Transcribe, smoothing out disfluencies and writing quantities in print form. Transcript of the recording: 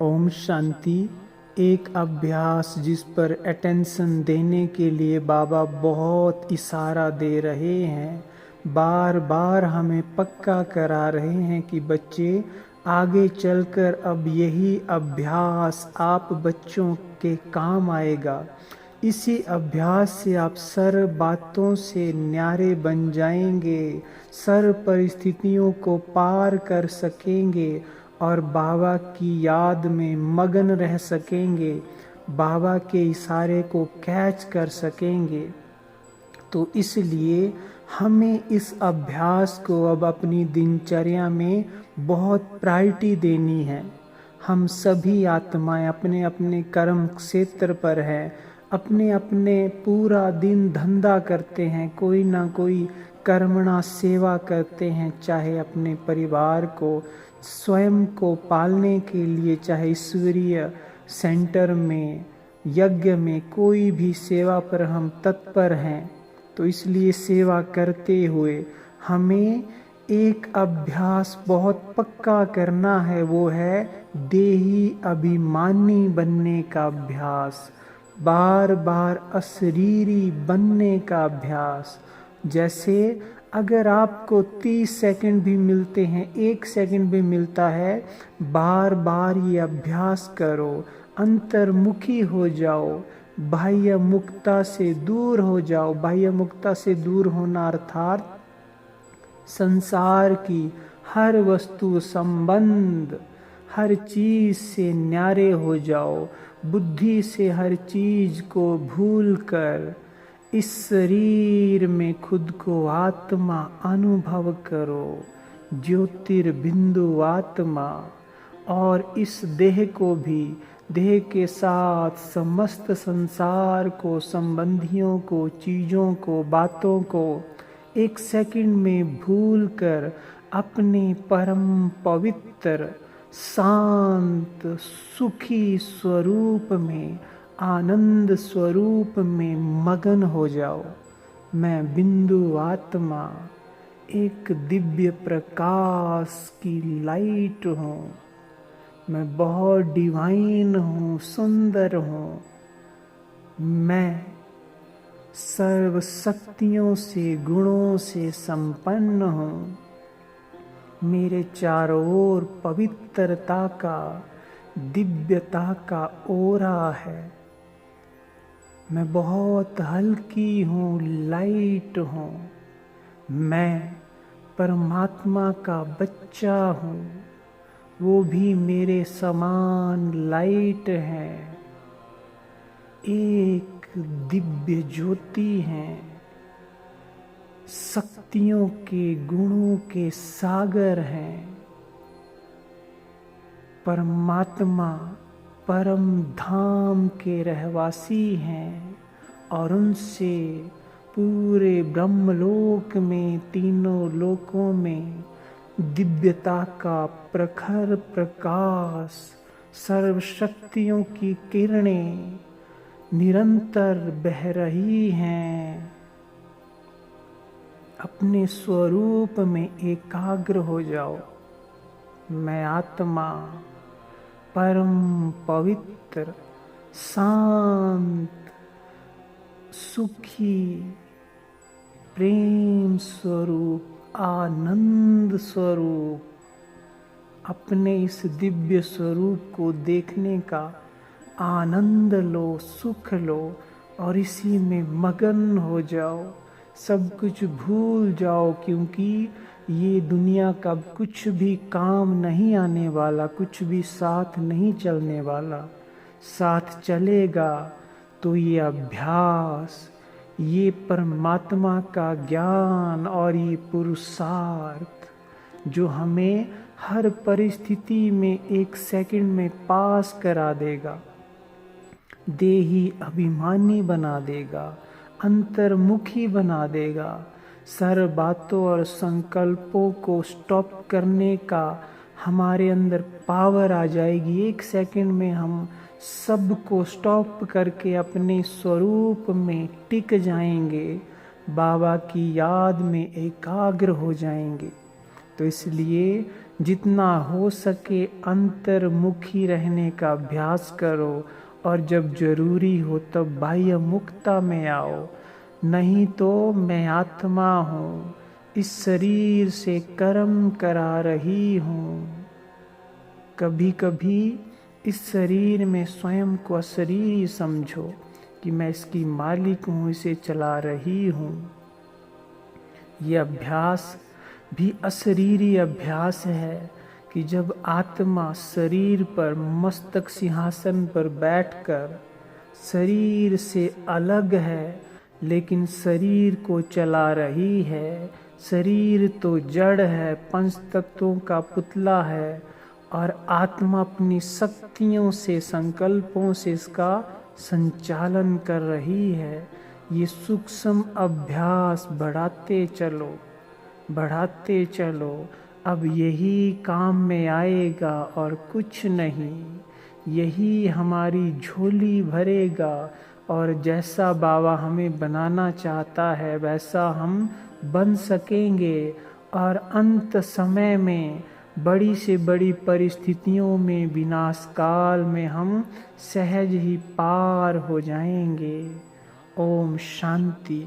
ओम शांति। एक अभ्यास जिस पर अटेंशन देने के लिए बाबा बहुत इशारा दे रहे हैं, बार बार हमें पक्का करा रहे हैं कि बच्चे आगे चलकर अब यही अभ्यास आप बच्चों के काम आएगा। इसी अभ्यास से आप सर्व बातों से न्यारे बन जाएंगे, सर्व परिस्थितियों को पार कर सकेंगे और बाबा की याद में मगन रह सकेंगे, बाबा के इशारे को कैच कर सकेंगे। तो इसलिए हमें इस अभ्यास को अब अपनी दिनचर्या में बहुत प्रायोरिटी देनी है। हम सभी आत्माएं अपने अपने कर्म क्षेत्र पर हैं, अपने अपने पूरा दिन धंधा करते हैं, कोई ना कोई कर्मणा सेवा करते हैं, चाहे अपने परिवार को स्वयं को पालने के लिए, चाहे ईश्वरीय सेंटर में यज्ञ में कोई भी सेवा पर हम तत्पर हैं। तो इसलिए सेवा करते हुए हमें एक अभ्यास बहुत पक्का करना है, वो है देही अभिमानी बनने का अभ्यास, बार बार अशरीरी बनने का अभ्यास। जैसे अगर आपको 30 सेकंड भी मिलते हैं, 1 सेकंड भी मिलता है, बार बार ये अभ्यास करो, अंतर्मुखी हो जाओ, बाह्य मुक्ता से दूर हो जाओ। बाह्य मुक्ता से दूर होना अर्थात संसार की हर वस्तु संबंध, हर चीज से न्यारे हो जाओ, बुद्धि से हर चीज को भूल कर इस शरीर में खुद को आत्मा अनुभव करो, ज्योतिर्बिंदु आत्मा, और इस देह को भी, देह के साथ समस्त संसार को, संबंधियों को, चीज़ों को, बातों को 1 सेकंड में भूल कर अपने परम पवित्र शांत सुखी स्वरूप में, आनंद स्वरूप में मगन हो जाओ। मैं बिंदु आत्मा एक दिव्य प्रकाश की लाइट हूँ, मैं बहुत डिवाइन हूँ, सुंदर हूँ, मैं सर्व शक्तियों से, गुणों से संपन्न हूँ, मेरे चारों ओर पवित्रता का, दिव्यता का ओरा है, मैं बहुत हल्की हूँ, लाइट हूँ, मैं परमात्मा का बच्चा हूँ, वो भी मेरे समान लाइट है, एक दिव्य ज्योति हैं, शक्तियों के, गुणों के सागर हैं। परमात्मा परम धाम के रहवासी हैं और उनसे पूरे ब्रह्मलोक में, तीनों लोकों में दिव्यता का प्रखर प्रकाश, सर्व शक्तियों की किरणें निरंतर बह रही हैं। अपने स्वरूप में एकाग्र हो जाओ। मैं आत्मा परम पवित्र, शांत, सुखी, प्रेम स्वरूप, आनंद स्वरूप, अपने इस दिव्य स्वरूप को देखने का आनंद लो, सुख लो और इसी में मगन हो जाओ, सब कुछ भूल जाओ, क्योंकि ये दुनिया का कुछ भी काम नहीं आने वाला, कुछ भी साथ नहीं चलने वाला। साथ चलेगा तो ये अभ्यास, ये परमात्मा का ज्ञान और ये पुरुषार्थ जो हमें हर परिस्थिति में 1 सेकंड में पास करा देगा, देही अभिमानी बना देगा, अंतर्मुखी बना देगा, सर्व बातों और संकल्पों को स्टॉप करने का हमारे अंदर पावर आ जाएगी। 1 सेकंड में हम सबको स्टॉप करके अपने स्वरूप में टिक जाएंगे, बाबा की याद में एकाग्र हो जाएंगे। तो इसलिए जितना हो सके अंतर्मुखी रहने का अभ्यास करो और जब जरूरी हो तब बाह्य मुक्ता में आओ। नहीं तो मैं आत्मा हूँ, इस शरीर से कर्म करा रही हूँ। कभी कभी इस शरीर में स्वयं को अशरीरी समझो कि मैं इसकी मालिक हूँ, इसे चला रही हूँ। ये अभ्यास भी अशरीरी अभ्यास है कि जब आत्मा शरीर पर मस्तक सिंहासन पर बैठकर शरीर से अलग है लेकिन शरीर को चला रही है। शरीर तो जड़ है, पंच तत्वों का पुतला है और आत्मा अपनी शक्तियों से, संकल्पों से इसका संचालन कर रही है। ये सूक्ष्म अभ्यास बढ़ाते चलो, बढ़ाते चलो। अब यही काम में आएगा और कुछ नहीं। यही हमारी झोली भरेगा और जैसा बाबा हमें बनाना चाहता है वैसा हम बन सकेंगे। और अंत समय में बड़ी से बड़ी परिस्थितियों में, विनाश काल में हम सहज ही पार हो जाएंगे। ओम शांति।